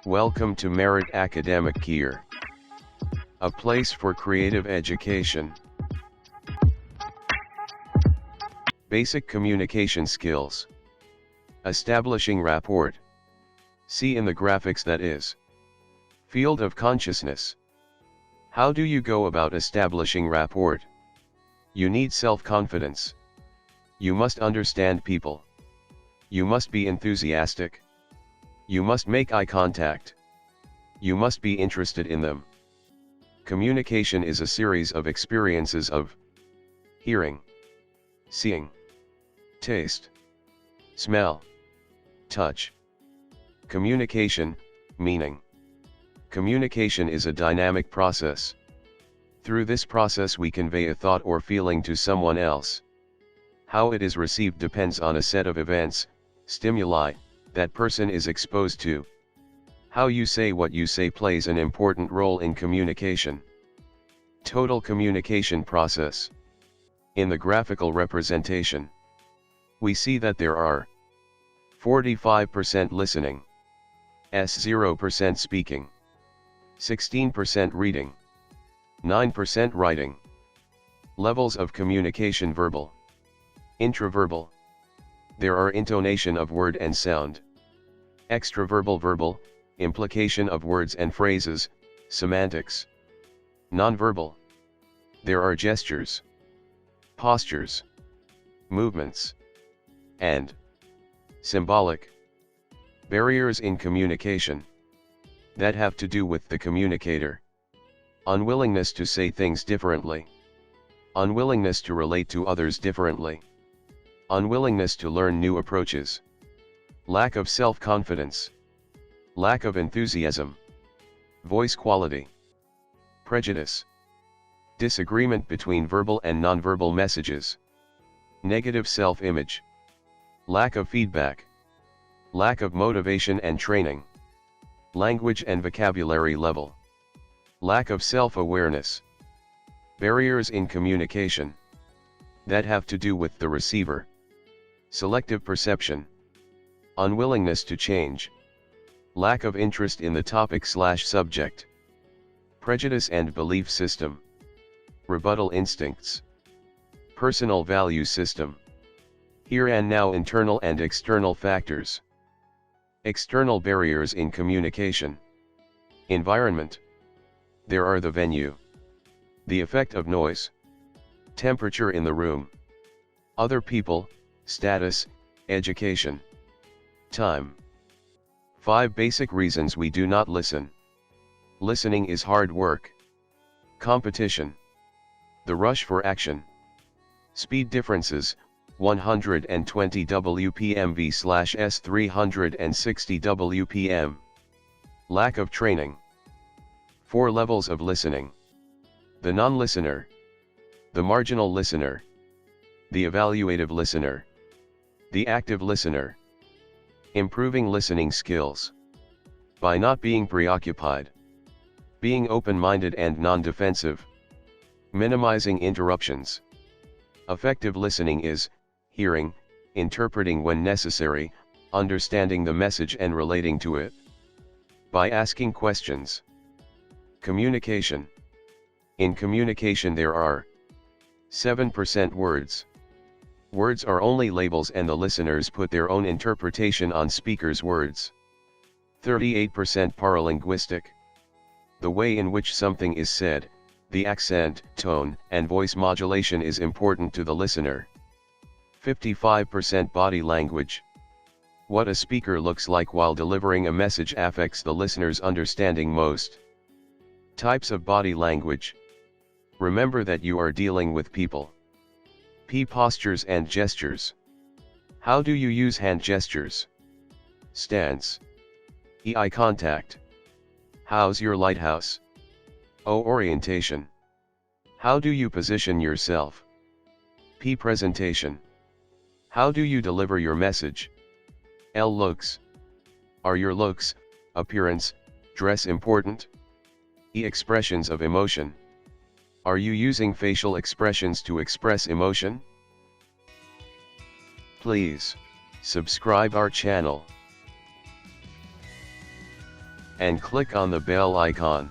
Welcome to Merit Academic Gear, a place for creative education. Basic communication skills. Establishing rapport. See in the graphics that is. Field of consciousness. How do you go about establishing rapport? You need self-confidence. You must understand people. You must be enthusiastic. You must make eye contact. You must be interested in them. Communication is a series of experiences of hearing, seeing, taste, smell, touch. Communication, meaning. Communication is a dynamic process. Through this process we convey a thought or feeling to someone else. How it is received depends on a set of events, stimuli, that person is exposed to. How you say what you say plays an important role in communication. Total communication process. In the graphical representation, we see that there are 45% listening, 0% speaking, 16% reading, 9% writing. Levels of communication: verbal, intraverbal. There are intonation of word and sound. Extraverbal, verbal, implication of words and phrases, semantics. Nonverbal. There are gestures, postures, movements, and symbolic. Barriers in communication that have to do with the communicator. Unwillingness to say things differently. Unwillingness to relate to others differently. Unwillingness to learn new approaches. Lack of self-confidence. Lack of enthusiasm. Voice quality. Prejudice. Disagreement between verbal and nonverbal messages. Negative self-image. Lack of feedback. Lack of motivation and training. Language and vocabulary level. Lack of self-awareness. Barriers in communication that have to do with the receiver. Selective perception. Unwillingness to change. Lack of interest in the topic/subject. Prejudice and belief system. Rebuttal instincts. Personal value system. Here and now internal and external factors. External barriers in communication. Environment. There are the venue. The effect of noise. Temperature in the room. Other people, status, education. Time. 5 basic reasons we do not listen. Listening is hard work. Competition. The rush for action. Speed differences, 120 WPM v/S 360 WPM. Lack of training. 4 levels of listening. The non-listener. The marginal listener. The evaluative listener. The active listener. Improving listening skills. By not being preoccupied. Being open-minded and non-defensive. Minimizing interruptions. Effective listening is hearing, interpreting when necessary, understanding the message and relating to it. By asking questions. Communication. In communication there are 7% words. Words are only labels and the listeners put their own interpretation on speakers' words. 38% paralinguistic. The way in which something is said, the accent, tone, and voice modulation is important to the listener. 55% body language. What a speaker looks like while delivering a message affects the listener's understanding most. Types of body language. Remember that you are dealing with people. P. Postures and gestures. How do you use hand gestures? Stance. E. Eye contact. How's your lighthouse? O. Orientation. How do you position yourself? P. Presentation. How do you deliver your message? L. Looks. Are your looks, appearance, dress important? E. Expressions of emotion. Are you using facial expressions to express emotion? Please subscribe our channel and click on the bell icon.